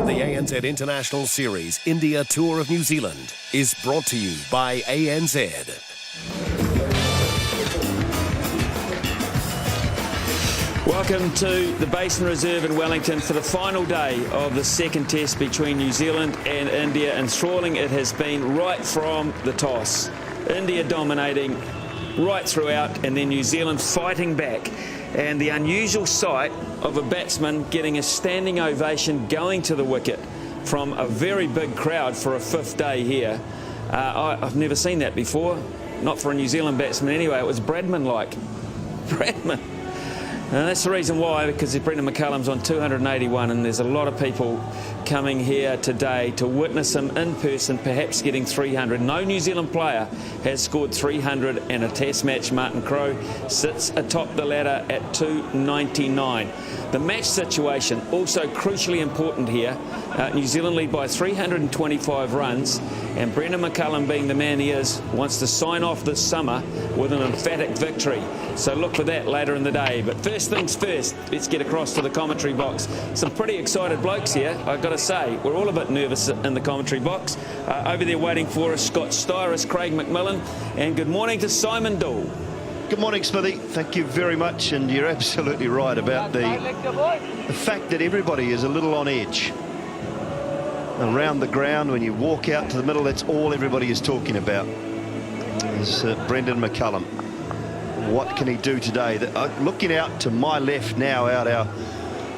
The ANZ International Series India Tour of New Zealand is brought to you by ANZ. Welcome to the Basin Reserve in Wellington for the final day of the second test between New Zealand and India. Enthralling it has been right from the toss. India dominating right throughout, and then New Zealand fighting back. And the unusual sight of a batsman getting a standing ovation going to the wicket from a very big crowd for a fifth day here. I've never seen that before, not for a New Zealand batsman anyway. It was Bradman-like. Bradman. And that's the reason why, because Brendan McCullum's on 281, and there's a lot of people coming here today to witness him in person, perhaps getting 300. No New Zealand player has scored 300 in a test match. Martin Crowe sits atop the ladder at 299. The match situation also crucially important here. New Zealand lead by 325 runs, and Brendan McCullum, being the man he is, wants to sign off this summer with an emphatic victory. So look for that later in the day. But first things first, let's get across to the commentary box. Some pretty excited blokes here, I've got to say. We're all a bit nervous in the commentary box. Over there waiting for us, Scott Styris, Craig McMillan, and good morning to Simon Dool. Good morning, Smithy. Thank you very much. And you're absolutely right about the fact that everybody is a little on edge. Around the ground, when you walk out to the middle, that's all everybody is talking about. Is Brendan McCullum. What can he do today? Looking out to my left now, out our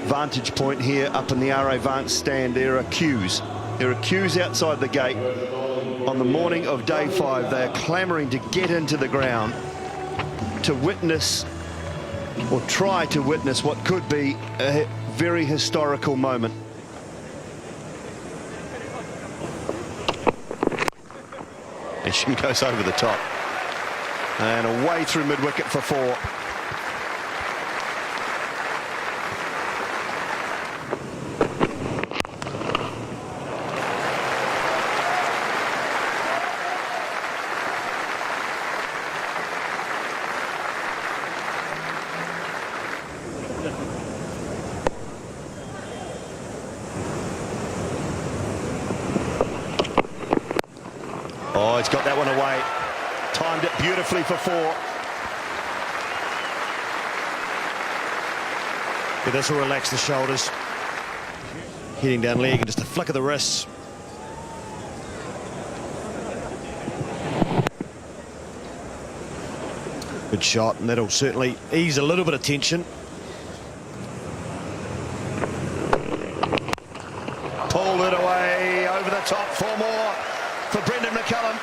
vantage point here up in the RA Vance stand, there are queues. There are queues outside the gate. On the morning of day 5, they are clamouring to get into the ground to witness, or try to witness, what could be a very historical moment. And she goes over the top. And away through mid-wicket for 4. Oh, he's got that one away. Timed it beautifully for 4. Yeah, this will relax the shoulders. Hitting down leg and just a flick of the wrists. Good shot, and that'll certainly ease a little bit of tension. Pulled it away over the top. 4 more for Brendan McCullum.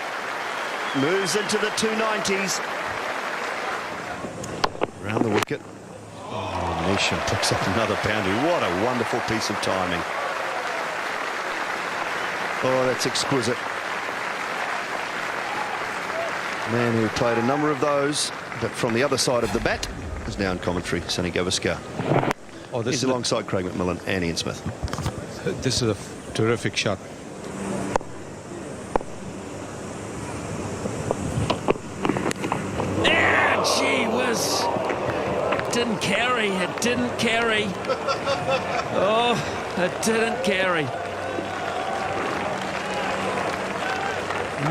Moves into the 290s. Around the wicket. Oh, Nation picks up another boundary. What a wonderful piece of timing. Oh, that's exquisite. Man who played a number of those, but from the other side of the bat, is now in commentary, Sonny Gavaskar. Oh, He's alongside Craig McMillan and Ian Smith. This is a terrific shot. Didn't carry, it didn't carry. Oh, it didn't carry.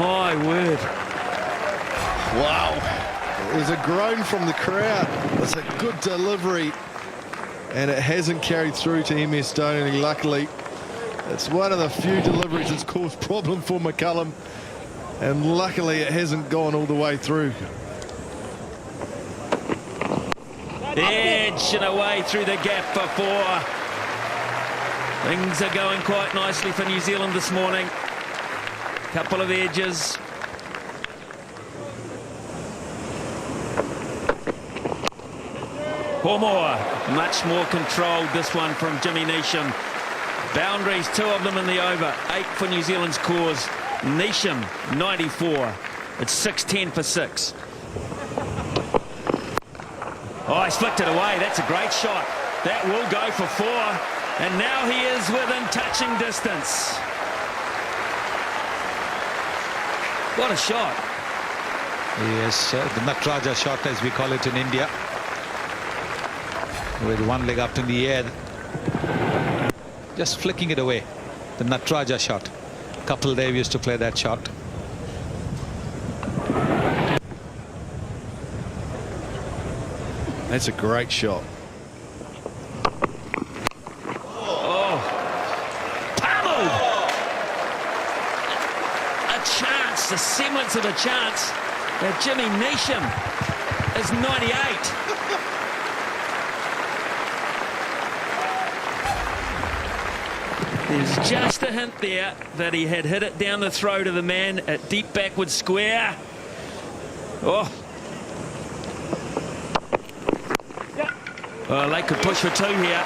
My word. Wow. There's a groan from the crowd. It's a good delivery, and it hasn't carried through to MS Dhoni, luckily. It's one of the few deliveries that's caused problem for McCullum, and luckily it hasn't gone all the way through. Edge and away through the gap for 4. Things are going quite nicely for New Zealand this morning. Couple of edges. Four more. Much more controlled, this one from Jimmy Neesham. Boundaries, 2 of them in the over. 8 for New Zealand's cause. Neesham, 94. It's 6-10 for 6. Oh, he's flicked it away. That's a great shot. That will go for 4. And now he is within touching distance. What a shot. Yes, the Natraja shot, as we call it in India. With one leg up in the air. Just flicking it away. the Natraja shot. Kapil Dev used to play that shot. That's a great shot. Pummeled! A chance, the semblance of a chance that Jimmy Neesham is 98. There's just a hint there that he had hit it down the throat of the man at deep backward square. Oh, they could push for 2 here.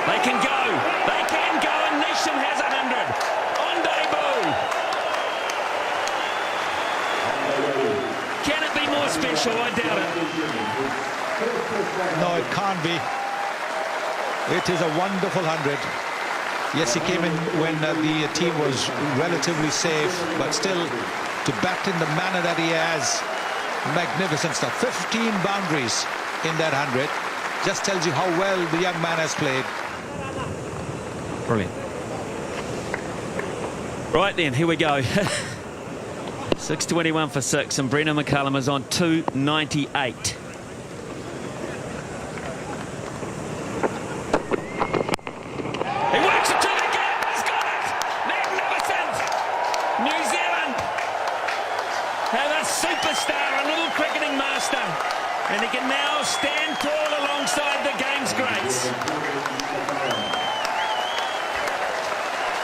They can go. They can go, and Neesham has 100 on debut. Can it be more special? I doubt it. No, it can't be. It is a wonderful 100. Yes, he came in when the team was relatively safe, but still to bat in the manner that he has, magnificent stuff. 15 boundaries in that 100. Just tells you how well the young man has played. Brilliant. Right then, here we go. 621 for 6, and Brendan McCullum is on 298. He works it to the gap. He's got it. Magnificent. New Zealand have a superstar, a little cricketing master, and he can now stand tall alongside the game's greats.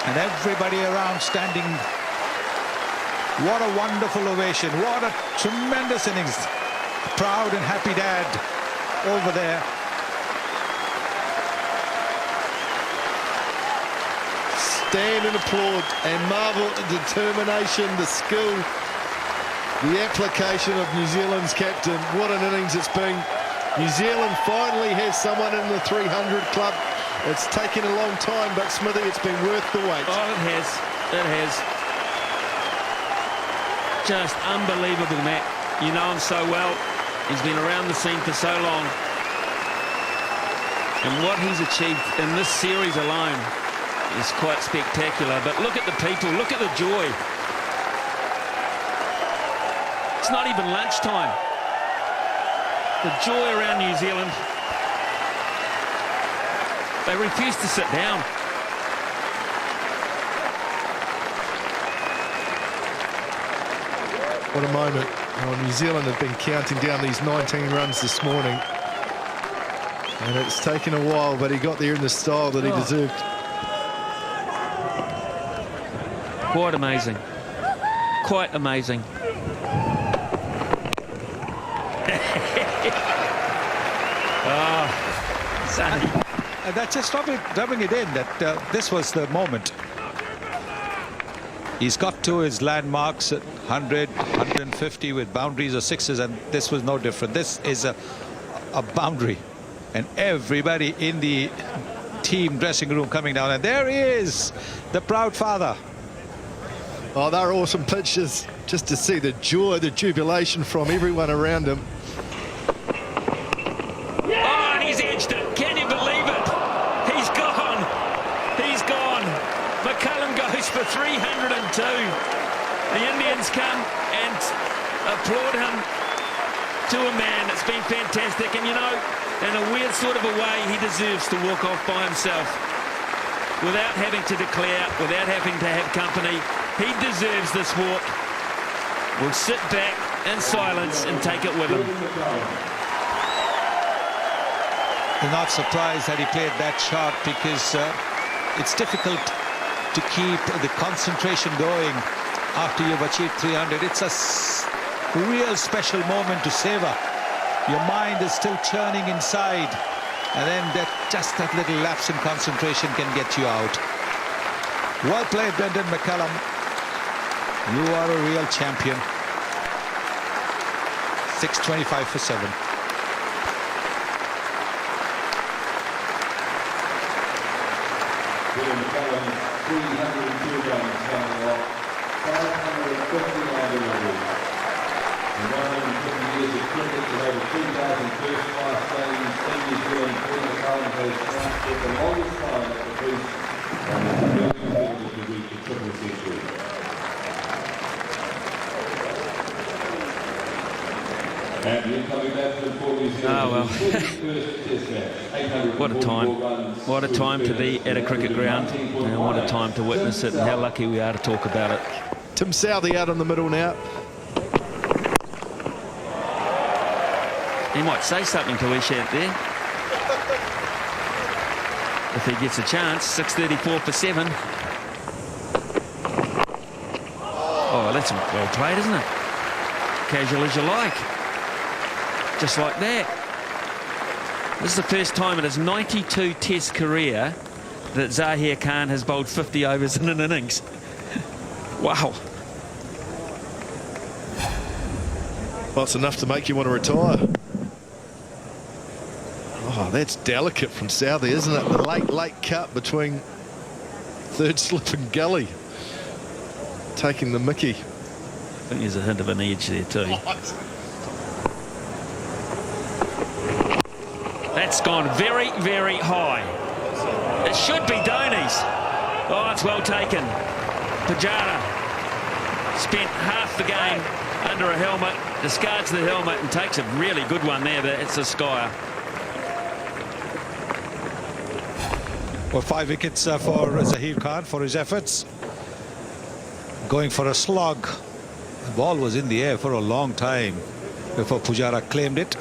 And everybody around standing. What a wonderful ovation. What a tremendous innings. Proud and happy dad over there. Stand and applaud and marvel at the determination, the skill, the application of New Zealand's captain. What an innings it's been. New Zealand finally has someone in the 300 club. It's taken a long time, but Smithy, it's been worth the wait. Oh, it has. It has. Just unbelievable, Matt. You know him so well. He's been around the scene for so long. And what he's achieved in this series alone is quite spectacular. But look at the people. Look at the joy. It's not even lunchtime. The joy around New Zealand. They refuse to sit down. What a moment. Oh, New Zealand have been counting down these 19 runs this morning. And it's taken a while, but he got there in the style that he deserved. Quite amazing. Quite amazing. Oh, Sonny. And that's just rubbing it in that this was the moment. He's got to his landmarks at 100, 150 with boundaries or sixes, and this was no different. This is a boundary, and everybody in the team dressing room coming down, and there he is, the proud father. Oh, they're awesome pictures, just to see the joy, the jubilation from everyone around him. Oh, and he's edged it. Can you believe it? He's gone. He's gone. McCullum goes for 302. The Indians come and applaud him to a man. It's been fantastic. And, you know, in a weird sort of a way, he deserves to walk off by himself without having to declare, without having to have company. He deserves this walk. We'll sit back in silence and take it with him. I'm not surprised that he played that shot, because it's difficult to keep the concentration going after you've achieved 300. It's a real special moment to savor. Your mind is still churning inside, and then just that little lapse in concentration can get you out. Well played, Brendan McCullum. You are a real champion. 625 for 7. William McCullum, 302 runs coming off, 559 deliveries. In 150 years of cricket, with over 2,000 first-class games, Team New Zealand, William McCullum has crafted the longest time at the crease. Oh, well. What a time. What a time to be at a cricket ground. And what a time to witness it, and how lucky we are to talk about it. Tim Southee out in the middle now. He might say something to Ishant there. If he gets a chance. 6:34 for 7. Oh, that's well played, isn't it? Casual as you like. Just like that. This is the first time in his 92 Test career that Zahir Khan has bowled 50 overs in an innings. Wow. Well, it's enough to make you want to retire. Oh, that's delicate from Southee, isn't it? The late cut between third slip and gully. Taking the mickey. I think there's a hint of an edge there too. That's gone very, very high. It should be Dhoni's. Oh, it's well taken. Pujara spent half the game under a helmet, discards the helmet and takes a really good one there, but it's a skyer. Well, 5 wickets for Zahir Khan for his efforts. Going for a slog. The ball was in the air for a long time before Pujara claimed it.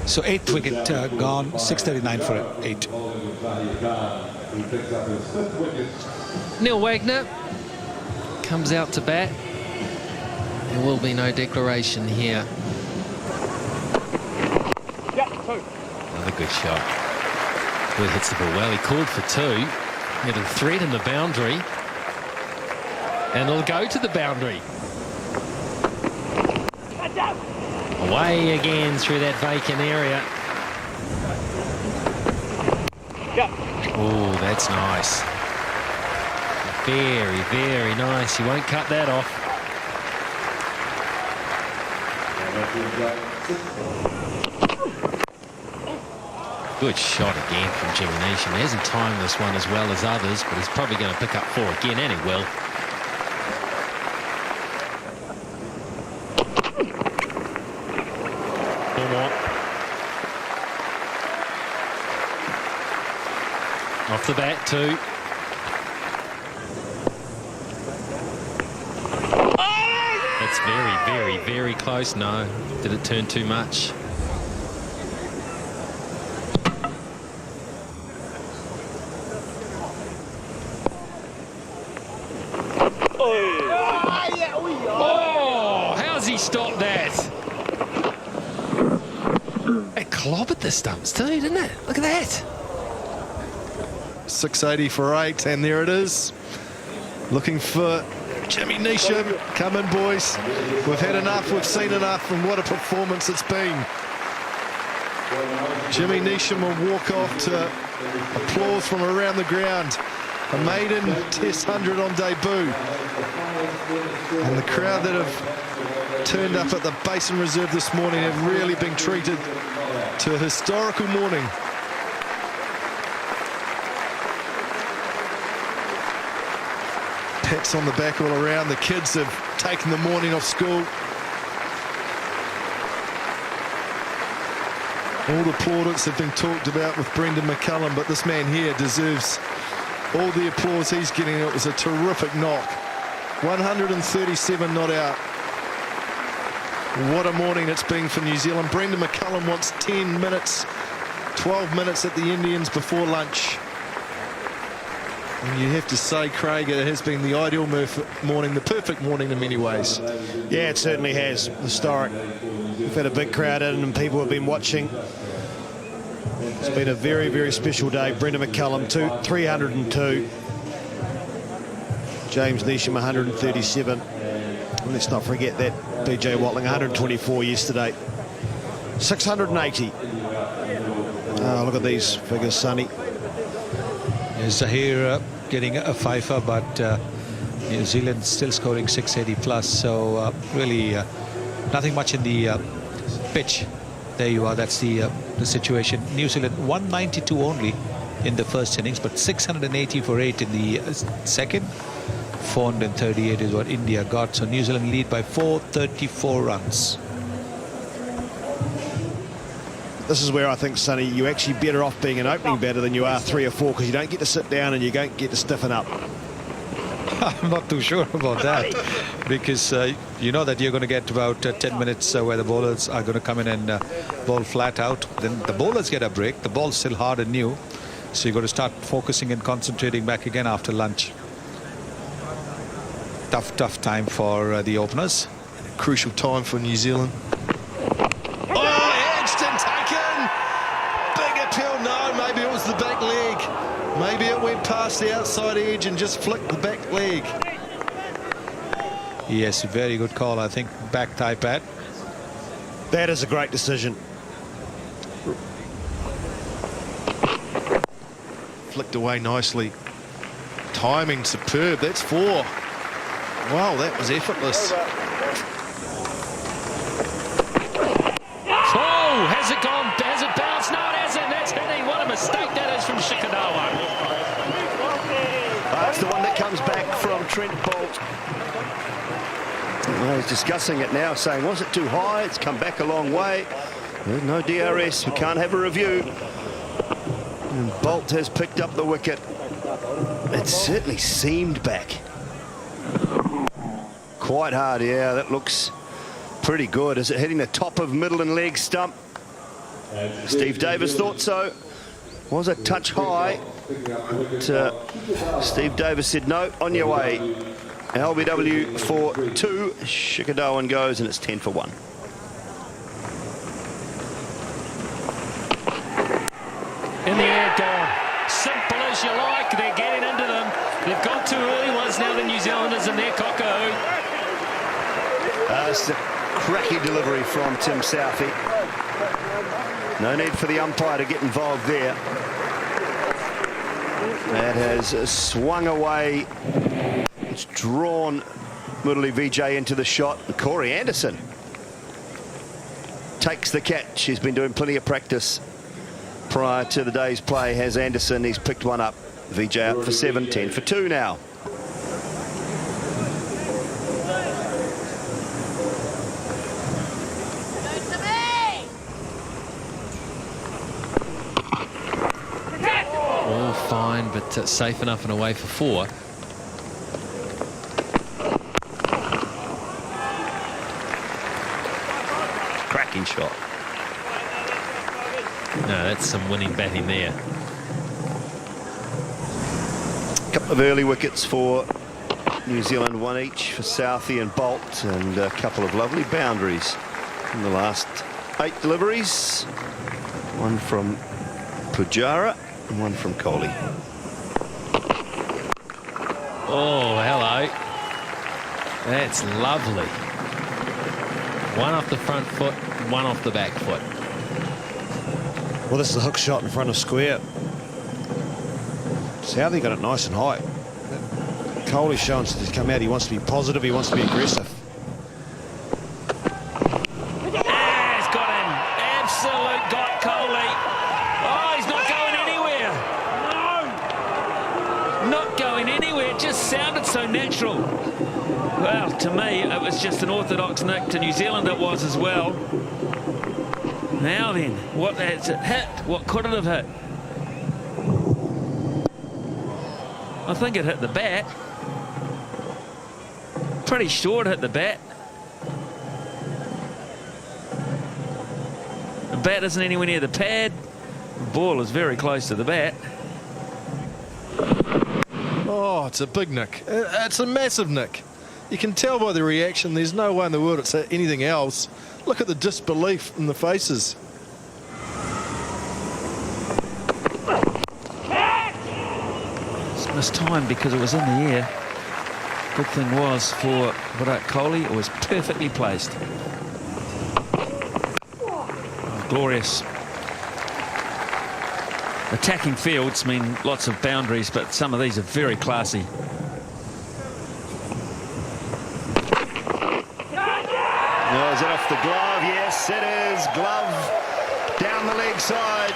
So 8th wicket gone, 6:39 for 8. Neil Wagner comes out to bat. There will be no declaration here. Another good shot. Well, hits the ball well. He called for 2. It'll threaten the boundary. And it'll go to the boundary. Away again through that vacant area. Oh, that's nice. Very, very nice. You won't cut that off. Good shot again from Jimmy Neesham. He hasn't timed this one as well as others, but he's probably going to pick up 4 again, and he will. Off the bat, 2. That's very, very, very close. No. Did it turn too much? Oh, how's he stopped that? It clobbered the stumps too, didn't it? Look at that. 680 for 8, and there it is. Looking for Jimmy Neesham. Come in, boys. We've had enough, we've seen enough, and what a performance it's been. Jimmy Neesham will walk off to applause from around the ground. A maiden Test 100 on debut. And the crowd that have turned up at the Basin Reserve this morning have really been treated to a historical morning. Pats on the back all around. The kids have taken the morning off school. All the plaudits have been talked about with Brendan McCullum, but this man here deserves all the applause he's getting. It was a terrific knock. 137 not out. What a morning it's been for New Zealand. Brendan McCullum wants 10 minutes, 12 minutes at the Indians before lunch. And you have to say, Craig, it has been the ideal morning, the perfect morning in many ways. Yeah, it certainly has. Historic. We've had a big crowd in and people have been watching. It's been a very, very special day. Brendan McCullum, 302. James Neesham, 137. And let's not forget that BJ Watling, 124 yesterday. 680. Oh, look at these figures, Sonny. Zahir getting a fifer, but New Zealand still scoring 680 plus. So really nothing much in the pitch. There you are. That's the situation. New Zealand 192 only in the first innings, but 680 for 8 in the second. 438 is what India got. So New Zealand lead by 434 runs. This is where I think, Sonny, you're actually better off being an opening batter than you are 3 or 4, because you don't get to sit down and you don't get to stiffen up. I'm not too sure about that, because you know that you're going to get about 10 minutes where the bowlers are going to come in and bowl flat out. Then the bowlers get a break. The ball's still hard and new, so you've got to start focusing and concentrating back again after lunch. Tough time for the openers. Crucial time for New Zealand. Oh, edged and taken. Big appeal. No, maybe it was the back leg. Maybe it went past the outside edge and just flicked the back leg. Yes, very good call. I think back thigh pad. That is a great decision. Flicked away nicely. Timing superb. That's 4. Wow, that was effortless. Oh, has it gone? Has it bounced? No, it hasn't. That's hitting. What a mistake that is from Shikadawa. That's the one that comes back from Trent Bolt. Well, he's discussing it now, saying, was it too high? It's come back a long way. There's no DRS. We can't have a review. And Bolt has picked up the wicket. It certainly seemed back. Quite hard, yeah. That looks pretty good. Is it hitting the top of middle and leg stump? Steve Davis thought so. Was a touch high. But, Steve Davis said, no, on your way. LBW for 2. Shikadawan goes, and it's 10 for 1. In the air, gone. Simple as you like. They're getting into them. They've got 2 early ones now, the New Zealanders in their cockahoo. It's a cracking delivery from Tim Southey. No need for the umpire to get involved there. That has swung away. It's drawn Murali Vijay into the shot. And Corey Anderson takes the catch. He's been doing plenty of practice prior to the day's play. Has Anderson. He's picked one up. Vijay up for 7, 10 for 2 now. All fine, but safe enough and away for 4. Cracking shot. No, that's some winning batting there. A couple of early wickets for New Zealand, 1 each for Southey and Bolt, and a couple of lovely boundaries in the last 8 deliveries. One from Pujara and one from Kohli. Oh, hello. That's lovely. One off the front foot, one off the back foot. Well, this is a hook shot in front of square. Southey got it nice and high. Kohli's showing he's come out. He wants to be positive. He wants to be aggressive. Ah, he's got him. Absolute got Kohli. Oh, he's not going anywhere. No. Not going anywhere. It just sounded so natural. Well, to me, it was just an orthodox nick. To New Zealand, it was as well. Now then, what has it hit? What could it have hit? I think it hit the bat. Pretty sure it hit the bat. The bat isn't anywhere near the pad. The ball is very close to the bat. Oh, it's a big nick. It's a massive nick. You can tell by the reaction. There's no way in the world it's anything else. Look at the disbelief in the faces. It's mistimed because it was in the air. Good thing was for Virat Kohli, it was perfectly placed. Oh, glorious. Attacking fields mean lots of boundaries, but some of these are very classy. Oh, is it off the glove? Yes, it is. Glove down the leg side.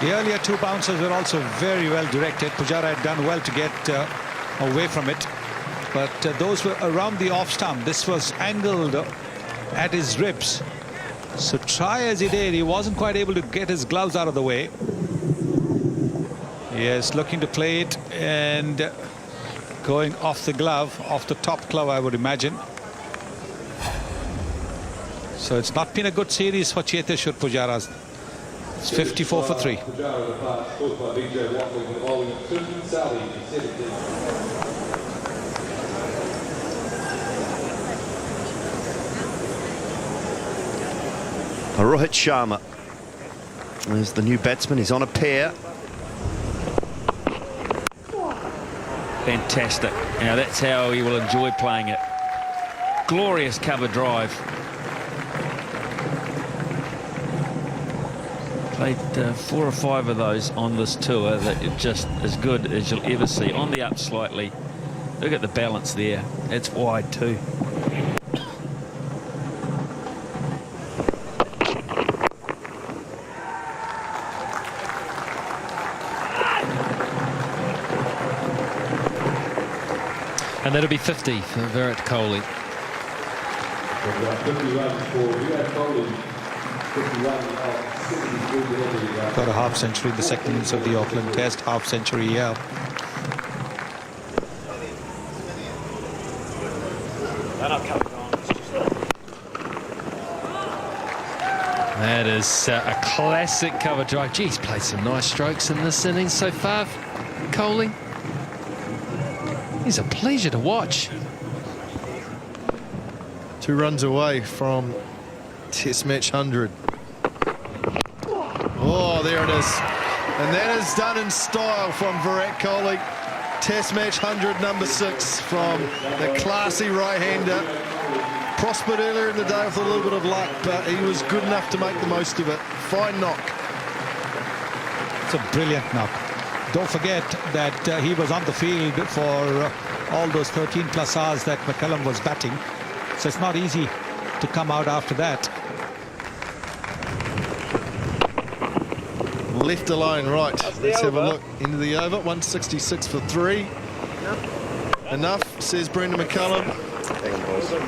The earlier 2 bounces were also very well directed. Pujara had done well to get away from it, but those were around the off stump. This was angled at his ribs, So try as he did, he wasn't quite able to get his gloves out of the way. Yes, looking to play it and going off the glove, off the top glove, I would imagine. So it's not been a good series for Cheteshwar Pujara. It's 54 for 3. Rohit Sharma is the new batsman. He's on a pair. Fantastic. Now that's how he will enjoy playing it. Glorious cover drive. Played 4 or 5 of those on this tour that are just as good as you'll ever see. On the up slightly. Look at the balance there. It's wide too. And that'll be 50 for Virat Kohli. Got a half century in the second innings of the Auckland Test, half century here. That is a classic cover drive. Gee, he's played some nice strokes in this innings so far, Kohli. He's a pleasure to watch. 2 runs away from Test match 100. Oh, there it is. And that is done in style from Virat Kohli. Test match 100, number 6 from the classy right-hander. Prospered earlier in the day with a little bit of luck, but he was good enough to make the most of it. Fine knock. It's a brilliant knock. Don't forget that he was on the field for all those 13+ hours that McCullum was batting. So it's not easy to come out after that. Left alone, right. Let's have a look into the over. 166 for 3. Enough, says Brendan McCullum.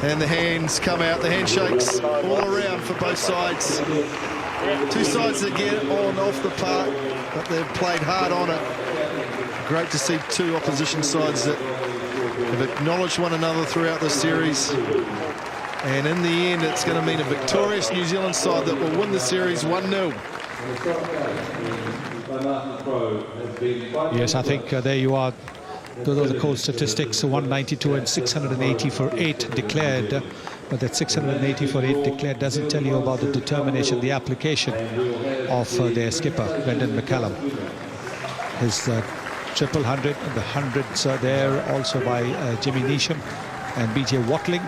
And the hands come out, the handshakes all around for both sides. 2 sides that get on off the park, but they've played hard on it. Great to see 2 opposition sides that have acknowledged one another throughout the series. And in the end, it's going to mean a victorious New Zealand side that will win the series 1-0. Yes, I think there you are. Those are the cold statistics. 192 and 680 for 8 declared. But that 680 for 8 declared doesn't tell you about the determination, the application of their skipper, Brendan McCullum. His triple 100 and the hundreds are there also by Jimmy Neesham and BJ Watling.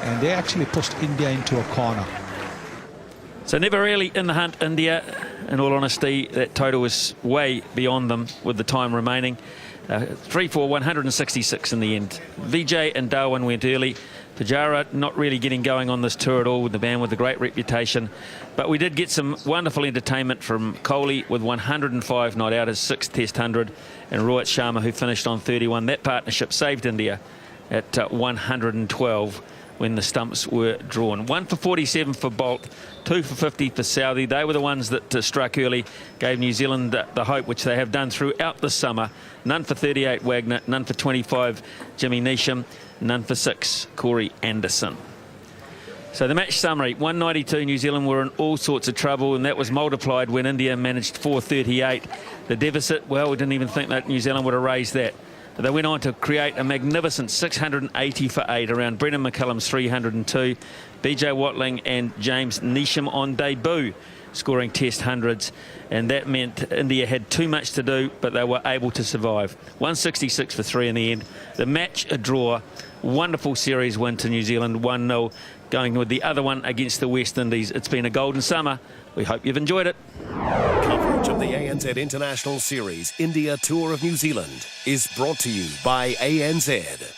And they actually pushed India into a corner. So never really in the hunt, India. In all honesty, that total was way beyond them with the time remaining. 3 for 166 in the end. Vijay and Darwin went early. Pujara not really getting going on this tour at all, with the man with a great reputation. But we did get some wonderful entertainment from Kohli with 105 not out, his 6th Test 100, and Rohit Sharma, who finished on 31. That partnership saved India at 112 when the stumps were drawn. 1 for 47 for Bolt, 2 for 50 for Southey. They were the ones that struck early, gave New Zealand the hope which they have done throughout the summer. None for 38 Wagner, none for 25 Jimmy Neesham, none for 6 Corey Anderson. So the match summary: 192 New Zealand were in all sorts of trouble, and that was multiplied when India managed 438. The deficit, well, we didn't even think that New Zealand would have raised that. They went on to create a magnificent 680 for 8 around Brendan McCullum's 302. BJ Watling and James Neesham on debut, scoring Test hundreds, and that meant India had too much to do, but they were able to survive. 166 for 3 in the end. The match a draw. Wonderful series win to New Zealand, 1-0, going with the other one against the West Indies. It's been a golden summer. We hope you've enjoyed it. Coverage of the ANZ International Series India Tour of New Zealand is brought to you by ANZ.